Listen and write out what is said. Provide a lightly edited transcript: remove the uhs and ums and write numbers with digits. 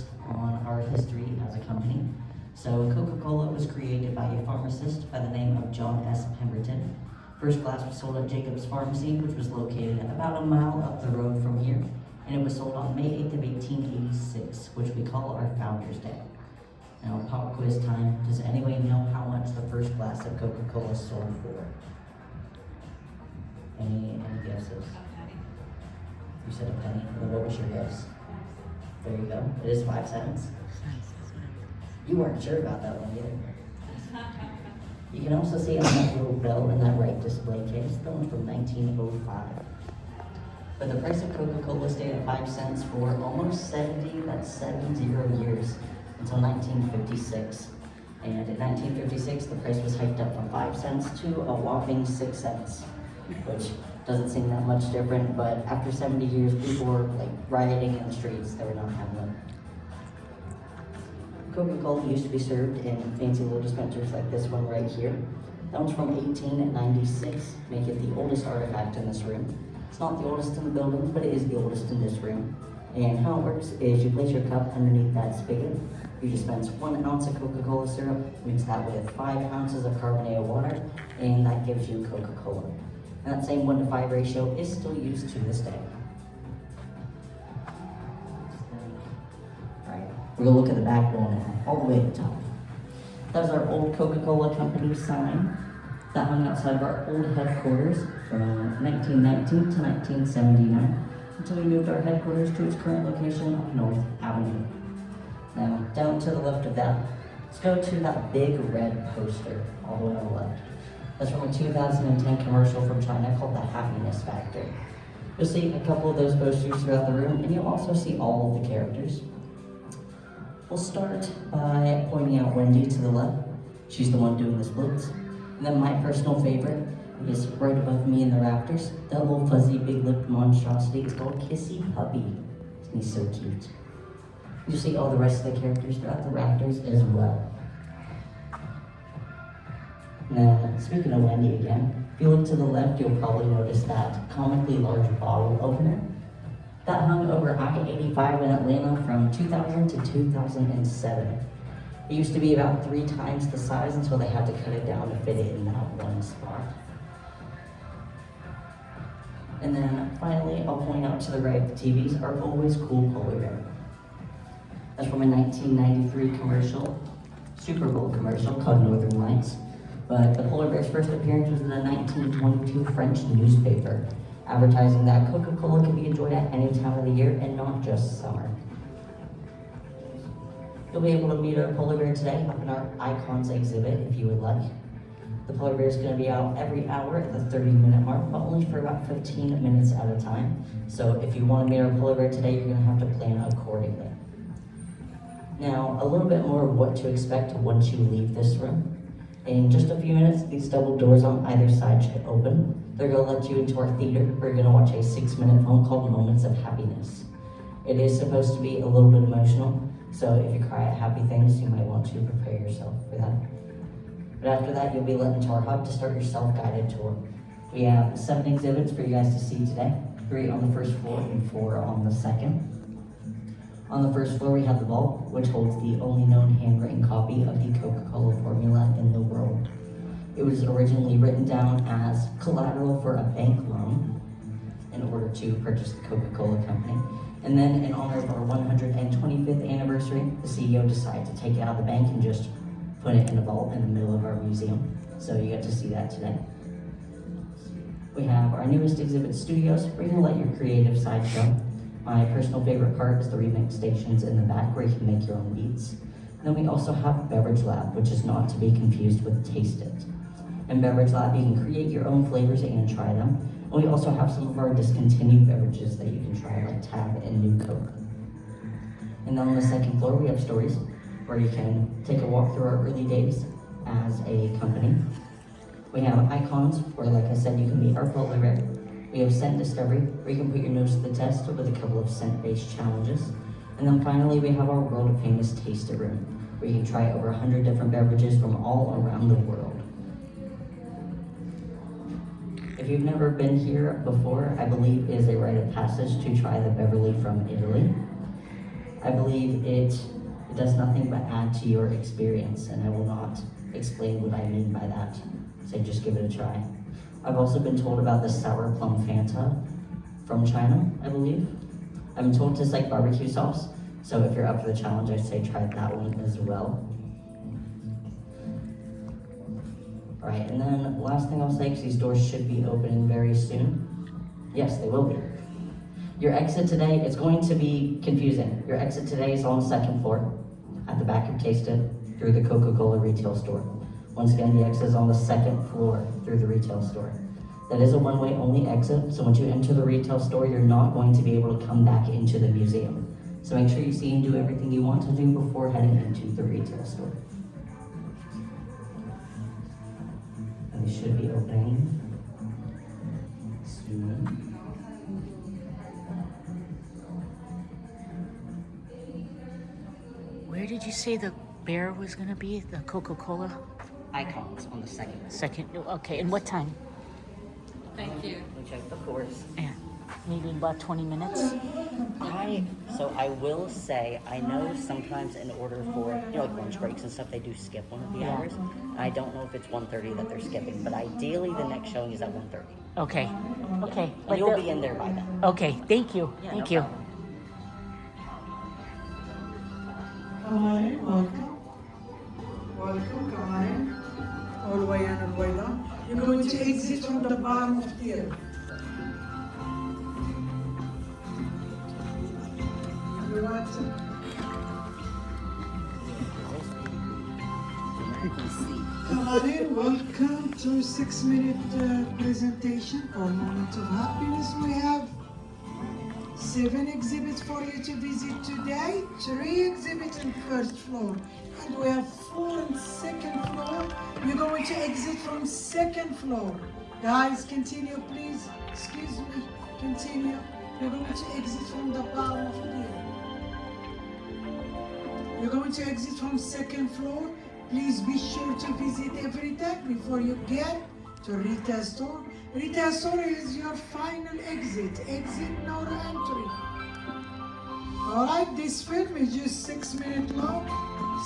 bit on our history as a company. So Coca-Cola was created by a pharmacist by the name of John S. Pemberton. First glass was sold at Jacob's Pharmacy, which was located about a mile up the road from here, and it was sold on May 8th of 1886, which we call our Founders Day. Now, pop quiz time. Does anybody know how much the first glass of Coca-Cola sold for? Any guesses? You said a penny. Well, what was your guess? There you go. It is 5 cents. You weren't sure about that one either. You can also see on that little bell in that right display case, that one's from 1905. But the price of Coca-Cola stayed at 5 cents for almost 70 years, until 1956. And in 1956, the price was hiked up from 5 cents to a whopping 6 cents, which doesn't seem that much different, but after 70 years, people were like rioting in the streets. They were not having them. Coca-Cola used to be served in fancy little dispensers like this one right here. That one's from 1896, making it the oldest artifact in this room. It's not the oldest in the building, but it is the oldest in this room. And how it works is you place your cup underneath that spigot. You dispense 1 ounce of Coca-Cola syrup, mix that with 5 ounces of carbonated water, and that gives you Coca-Cola. And that same 1-to-5 ratio is still used to this day. Alright, we're gonna look at the back wall now, all the way at the top. That was our old Coca-Cola company sign that hung outside of our old headquarters from 1919 to 1979 until we moved our headquarters to its current location on North Avenue. Now, down to the left of that, let's go to that big red poster all the way on the left. That's from a 2010 commercial from China called The Happiness Factor. You'll see a couple of those posters throughout the room, and you'll also see all of the characters. We'll start by pointing out Wendy to the left. She's the one doing the splits. And then my personal favorite is right above me in the rafters. That little fuzzy big-lipped monstrosity is called Kissy Puppy. He's so cute. You'll see all the rest of the characters throughout the rafters as well. Now, speaking of Wendy again, if you look to the left, you'll probably notice that comically large bottle opener. That hung over I-85 in Atlanta from 2000 to 2007. It used to be about 3 times the size until they had to cut it down to fit it in that one spot. And then finally, I'll point out to the right, the TVs are always cool polar bear. That's from a 1993 commercial, Super Bowl commercial called Northern Lights. But the polar bear's first appearance was in a 1922 French newspaper, advertising that Coca-Cola can be enjoyed at any time of the year and not just summer. You'll be able to meet our polar bear today up in our Icons exhibit if you would like. The polar bear is going to be out every hour at the 30-minute mark, but only for about 15 minutes at a time. So if you want to meet our polar bear today, you're going to have to plan accordingly. Now, a little bit more of what to expect once you leave this room. In just a few minutes, these double doors on either side should open. They're going to let you into our theater. We're going to watch a 6-minute film called Moments of Happiness. It is supposed to be a little bit emotional, so if you cry at happy things, you might want to prepare yourself for that. But after that, you'll be let into our hub to start your self-guided tour. We have 7 exhibits for you guys to see today, 3 on the first floor and 4 on the second. On the first floor, we have the vault, which holds the only known handwritten copy of the Coca-Cola formula in the world. It was originally written down as collateral for a bank loan in order to purchase the Coca-Cola company. And then in honor of our 125th anniversary, the CEO decided to take it out of the bank and just put it in a vault in the middle of our museum. So you get to see that today. We have our newest exhibit studios. We're gonna let your creative side show. My personal favorite part is the remix stations in the back where you can make your own beats. And then we also have Beverage Lab, which is not to be confused with Taste It. In Beverage Lab, you can create your own flavors and try them. And we also have some of our discontinued beverages that you can try, like Tab and New Coke. And then on the second floor, we have Stories, where you can take a walk through our early days as a company. We have Icons, where, like I said, you can meet our polar bear. We have Scent Discovery, where you can put your nose to the test with a couple of scent-based challenges. And then finally, we have our world famous Taste It room, where you can try over 100 different beverages from all around the world. If you've never been here before, I believe it is a rite of passage to try the Beverly from Italy. I believe it does nothing but add to your experience, and I will not explain what I mean by that. So just give it a try. I've also been told about the sour plum Fanta from China, I believe. I've been told it tastes like barbecue sauce, so if you're up for the challenge, I'd say try that one as well. All right, and then last thing I'll say, because these doors should be opening very soon. Yes, they will be. Your exit today, it's going to be confusing. Your exit today is on the second floor, at the back of Taste It, through the Coca-Cola retail store. Once again, the exit is on the second floor through the retail store. That is a one-way only exit, so once you enter the retail store, you're not going to be able to come back into the museum. So make sure you see and do everything you want to do before heading into the retail store. And they should be opening soon. Where did you say the bear was going to be? The Coca-Cola? Icons on the second. Second. Okay, and what time? Thank you. We check the course. Yeah, maybe about 20 minutes. I will say, I know sometimes in order for, like lunch breaks and stuff, they do skip one of the Yeah. hours. I don't know if it's 1:30 that they're skipping, but ideally the next showing is at 1:30. Okay, okay. And you'll be in there by then. Okay, thank you, Yeah, thank no you. problem. Come on in, welcome. Welcome, come on in. All the way in, all the way down. You're going to exit from the bottom of the air. You want to? Come on in, welcome to 6-minute presentation or moment of happiness. We have 7 exhibits for you to visit today, 3 exhibits on first floor, and we have 4 on second floor. You're going to exit from second floor. Guys, continue please. Excuse me, continue. You're going to exit from the bottom of the air. You're going to exit from second floor. Please be sure to visit everything before you get to retail store. Retail store is your final exit. Exit, no entry. Alright, this film is just 6 minutes long.